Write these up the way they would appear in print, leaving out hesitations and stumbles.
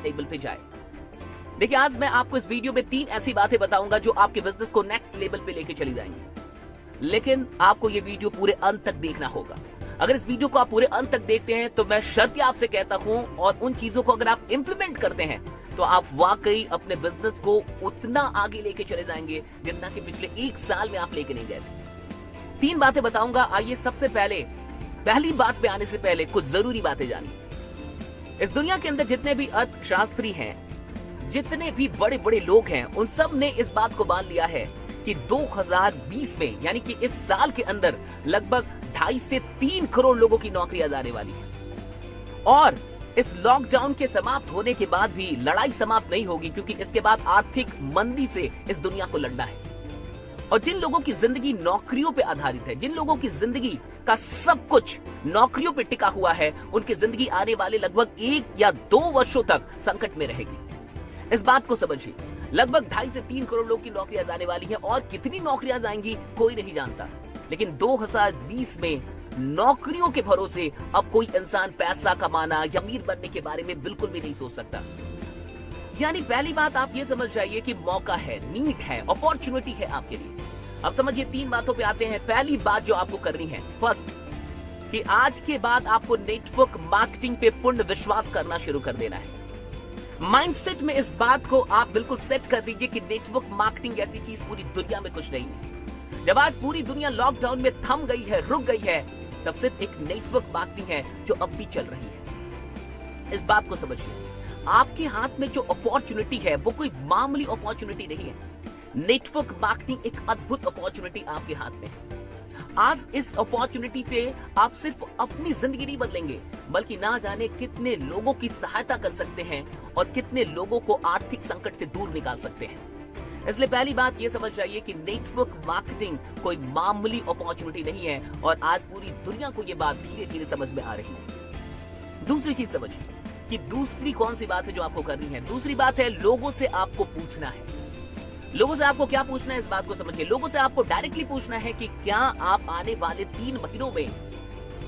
Level पे जाए। देखिए, आज मैं आपको इस वीडियो में 3 ऐसी बातें बताऊंगा जो आपके बिजनेस को नेक्स्ट लेवल पे लेके चली जाएंगी, लेकिन आपको ये वीडियो पूरे अंत तक देखना होगा। अगर इस वीडियो को आप पूरे अंत तक देखते हैं तो मैं शर्त आपसे कहता हूं, और उन चीजों को अगर आप इंप्लीमेंट करते हैं तो आप वाकई अपने बिजनेस को उतना आगे लेके चले जाएंगे जितना कि पिछले 1 साल में आप लेके नहीं गए थे। 3 बातें बताऊंगा। आइए सबसे पहली बात पे आने से पहले कुछ जरूरी बातें जानिए। इस दुनिया के अंदर जितने भी अर्थशास्त्री हैं, जितने भी बड़े बड़े लोग हैं, उन सब ने इस बात को मान लिया है कि 2020 में, यानी कि इस साल के अंदर लगभग 2.5 से 3 करोड़ लोगों की नौकरियां जाने वाली है। और इस लॉकडाउन के समाप्त होने के बाद भी लड़ाई समाप्त नहीं होगी, क्योंकि इसके बाद आर्थिक मंदी से इस दुनिया को लड़ना है। और जिन लोगों की जिंदगी नौकरियों पे आधारित है, जिन लोगों की जिंदगी का सब कुछ नौकरियों पे टिका हुआ है, उनकी जिंदगी आने वाले लगभग 1 या 2 वर्षों तक संकट में रहेगी। इस बात को समझिए। लगभग 2.5 से 3 करोड़ लोग की नौकरियां जाने वाली हैं, और कितनी नौकरियां जाएंगी कोई नहीं जानता। लेकिन 2020 में नौकरियों के भरोसे अब कोई इंसान पैसा कमाना या अमीर बनने के बारे में बिल्कुल भी नहीं सोच सकता। यानी पहली बात आप ये समझ जाइए कि मौका है, नीड है, अपॉर्चुनिटी है आपके लिए। अब समझिए 3 बातों पे आते हैं। पहली बात जो आपको करनी है, फर्स्ट, कि आज के बाद आपको नेटवर्क मार्केटिंग पे पूर्ण विश्वास करना शुरू कर देना है। माइंडसेट में इस बात को आप बिल्कुल सेट कर दीजिए कि नेटवर्क मार्केटिंग ऐसी चीज पूरी दुनिया में कुछ नहीं है। जब आज पूरी दुनिया लॉकडाउन में थम गई है, रुक गई है, तब सिर्फ एक नेटवर्क मार्केटिंग है जो अब भी चल रही है। इस बात को समझिए। आपके हाथ में जो अपॉर्चुनिटी है वो कोई मामूली अपॉर्चुनिटी नहीं है। नेटवर्क मार्केटिंग एक अद्भुत अपॉर्चुनिटी आपके हाथ में है। आज इस अपॉर्चुनिटी से आप सिर्फ अपनी जिंदगी नहीं बदलेंगे, बल्कि ना जाने कितने लोगों की सहायता कर सकते हैं और कितने लोगों को आर्थिक संकट से दूर निकाल सकते हैं। इसलिए पहली बात ये समझ जाइए कि नेटवर्क मार्केटिंग कोई मामूली अपॉर्चुनिटी नहीं है, और आज पूरी दुनिया को ये बात धीरे धीरे समझ में आ रही है। दूसरी चीज समझिए कि दूसरी कौन सी बात है जो आपको करनी है। दूसरी बात है, लोगों से आपको पूछना है। लोगों से आपको क्या पूछना है, इस बात को समझिए। लोगों से आपको डायरेक्टली पूछना है कि क्या आप आने वाले 3 महीनों में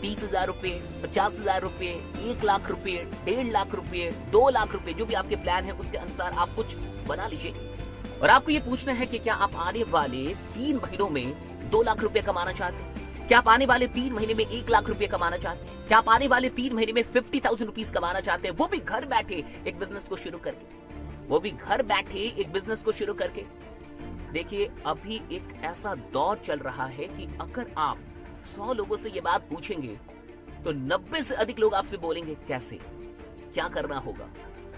30,000 रुपए, 50,000 रुपए, 1 लाख रुपए, 1.5 लाख रुपए, 2 लाख रुपए, जो भी आपके प्लान है उसके अनुसार आप कुछ बना लीजिए। और आपको ये पूछना है कि क्या आप आने वाले 3 महीनों में 2 लाख रुपए कमाना चाहते हैं? क्या आप आने वाले 3 महीने में 1 लाख रुपए कमाना चाहते हैं? क्या आप आने वाले 3 महीने में 50,000 रुपीज कमाना चाहते हैं, वो भी घर बैठे एक बिजनेस को शुरू करके? वो भी घर बैठे एक बिजनेस को शुरू करके। देखिए, अभी एक ऐसा दौर चल रहा है कि अगर आप 100 लोगों से ये बात पूछेंगे तो 90 से अधिक लोग आपसे बोलेंगे कैसे, क्या करना होगा,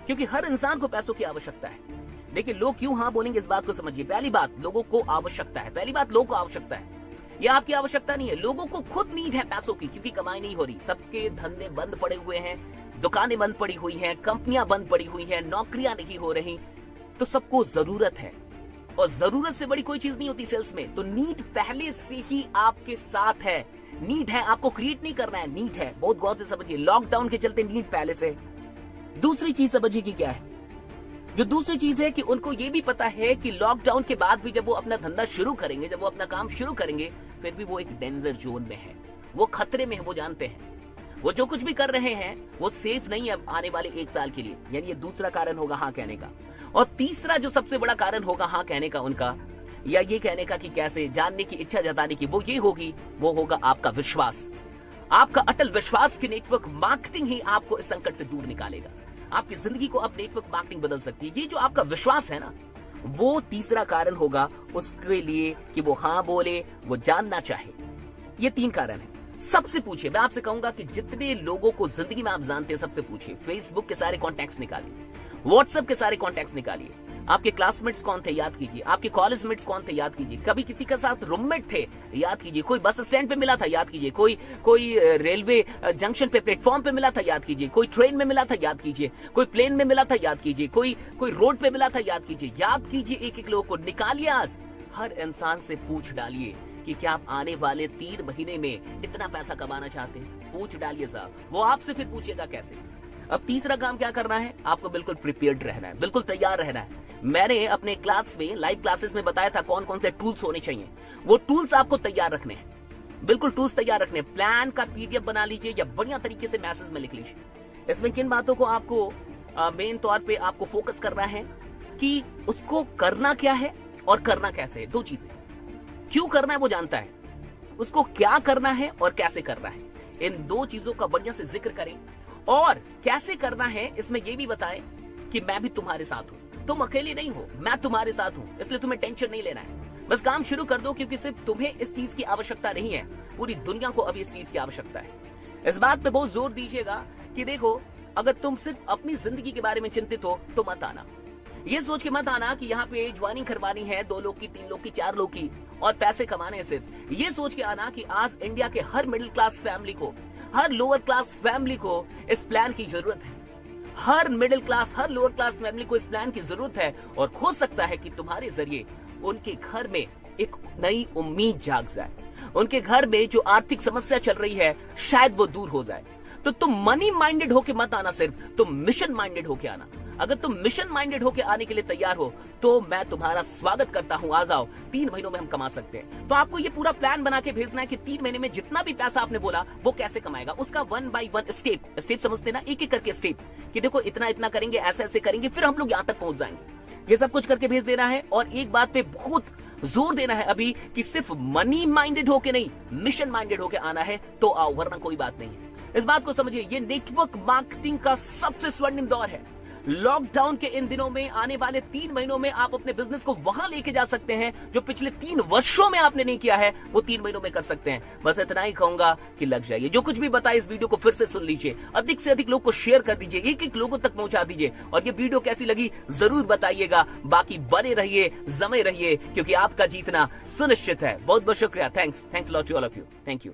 क्योंकि हर इंसान को पैसों की आवश्यकता है। देखिए, लोग क्यों हाँ बोलेंगे इस बात को समझिए। पहली बात, लोगों को आवश्यकता है। पहली बात, लोगों को आवश्यकता है। यह आपकी आवश्यकता नहीं है, लोगों को खुद नीड है पैसों की, क्योंकि कमाई नहीं हो रही। सबके धंधे बंद पड़े हुए हैं, दुकानें बंद पड़ी हुई हैं, कंपनियां बंद पड़ी हुई हैं, नौकरियां नहीं हो रही, तो सबको जरूरत है। और जरूरत से बड़ी कोई चीज नहीं होती सेल्स में। तो नीड पहले से ही आपके साथ है। नीड है, आपको क्रिएट नहीं करना है, नीड है। बहुत गौर से समझिए, लॉकडाउन के चलते नीड पहले से। दूसरी चीज समझिए कि क्या है। जो दूसरी चीज है कि उनको ये भी पता है कि लॉकडाउन के बाद भी जब वो अपना धंधा शुरू करेंगे, जब वो अपना काम शुरू करेंगे, फिर भी वो एक डेंजर जोन में है, वो खतरे में है, वो जानते हैं। वो जो कुछ भी कर रहे हैं वो सेफ नहीं है आने वाले 1 साल के लिए। यानी ये दूसरा कारण होगा हाँ कहने का। और तीसरा जो सबसे बड़ा कारण होगा हाँ कहने का उनका, या ये कहने का कि कैसे, जानने की इच्छा जताने की, वो ये होगी, वो होगा आपका विश्वास। आपका अटल विश्वास कि नेटवर्क मार्केटिंग ही आपको इस संकट से दूर निकालेगा। आपकी जिंदगी को अब नेटवर्क मार्केटिंग बदल सकती है। ये जो आपका विश्वास है ना, वो तीसरा कारण होगा उसके लिए कि वो हाँ बोले, वो जानना चाहे। ये 3 कारण है। सबसे पूछिए, मैं आपसे कहूंगा कि जितने लोगों को जिंदगी में आप जानते हैं सबसे पूछिए। फेसबुक के सारे कॉन्टैक्ट्स निकालिए, व्हाट्सएप के सारे कॉन्टैक्ट्स निकालिए। आपके क्लासमेट्स कौन थे, याद कीजिए। आपके कॉलेज मेट्स कौन थे, याद कीजिए। कभी किसी के साथ रूममेट थे, याद कीजिए। कोई बस स्टैंड पे मिला था, याद कीजिए। कोई रेलवे जंक्शन पे, प्लेटफॉर्म पे मिला था, याद कीजिए। कोई ट्रेन में मिला था, याद कीजिए। कोई प्लेन में मिला था, याद कीजिए। कोई रोड पे मिला था, याद कीजिए। याद कीजिए, एक लोगों को निकालिए। आज हर इंसान से पूछ डालिए कि क्या आप आने वाले 3 महीने में इतना पैसा कमाना चाहते हैं। पूछ डालिए साहब, वो आपसे फिर पूछेगा कैसे। अब तीसरा काम क्या करना है, आपको बिल्कुल प्रिपेयर्ड रहना है, बिल्कुल तैयार रहना है। मैंने अपने क्लास में, लाइव क्लासेस में बताया था कौन कौन से टूल्स होने चाहिए। वो टूल्स आपको तैयार रखने हैं, बिल्कुल टूल्स तैयार रखने। प्लान का PDF बना लीजिए या बढ़िया तरीके से मैसेज में लिख लीजिए। इसमें किन बातों को आपको मेन तौर पे आपको फोकस करना है कि उसको करना क्या है और करना कैसे है। दो चीजें, क्यों करना है वो जानता है, उसको क्या करना है और कैसे करना है। इन दो चीजों का बढ़िया से जिक्र करें और कैसे करना है इसमें यह भी बताएं कि मैं भी तुम्हारे साथ हूं, तुम अकेले नहीं हो, मैं तुम्हारे साथ हूं, इसलिए तुम्हें टेंशन नहीं लेना है। बस काम शुरू कर दो, क्योंकि सिर्फ तुम्हें इस चीज की आवश्यकता नहीं है, पूरी दुनिया को अभी इस चीज की आवश्यकता है। इस बात पे बहुत जोर दीजिएगा कि देखो, अगर तुम सिर्फ अपनी जिंदगी के बारे में चिंतित हो तो मत आना। ये सोच के मत आना कि यहाँ पे ज्वाइनिंग करवानी है 2 लोग की, 3 लोग की, 4 लोग की और पैसे कमाने हैं सिर्फ। ये सोच के आना कि आज इंडिया के हर मिडिल क्लास फैमिली को, हर लोअर क्लास फैमिली को इस प्लान की जरूरत है। हर मिडिल क्लास, हर लोअर क्लास फैमिली को इस प्लान की जरूरत है और हो सकता है कि तुम्हारे जरिए उनके घर में एक नई उम्मीद जाग जाए, उनके घर में जो आर्थिक समस्या चल रही है शायद वो दूर हो जाए। तो तुम मनी माइंडेड होके मत आना, सिर्फ तुम मिशन माइंडेड होके आना। अगर तुम मिशन माइंडेड होके आने के लिए तैयार हो तो मैं तुम्हारा स्वागत करता हूं, आ जाओ। 3 महीनों में हम कमा सकते हैं। तो आपको ये पूरा प्लान बना के भेजना है कि 3 महीने में जितना भी पैसा आपने बोला वो कैसे कमाएगा, उसका 1 by 1 स्टेप समझते ना, एक एक करके स्टेप कि देखो इतना इतना करेंगे, ऐसे ऐसे करेंगे, फिर हम लोग यहाँ तक पहुंच जाएंगे। ये सब कुछ करके भेज देना है और एक बात पे बहुत जोर देना है अभी कि सिर्फ मनी माइंडेड होके नहीं, मिशन माइंडेड होके आना है तो आओ, वरना कोई बात नहीं है। इस बात को समझिए, ये नेटवर्क मार्केटिंग का सबसे स्वर्णिम दौर है। लॉकडाउन के इन दिनों में, आने वाले 3 महीनों में आप अपने बिजनेस को वहां लेके जा सकते हैं जो पिछले 3 वर्षों में आपने नहीं किया है, वो 3 महीनों में कर सकते हैं। बस इतना ही कहूंगा कि लग जाइए। जो कुछ भी बताया इस वीडियो को फिर से सुन लीजिए, अधिक से अधिक लोग को शेयर कर दीजिए, एक लोगों तक पहुंचा दीजिए और ये वीडियो कैसी लगी जरूर बताइएगा। बाकी बने रहिए, जमे रहिए, क्योंकि आपका जीतना सुनिश्चित है। बहुत बहुत शुक्रिया। Thanks lot to all of you. Thank you.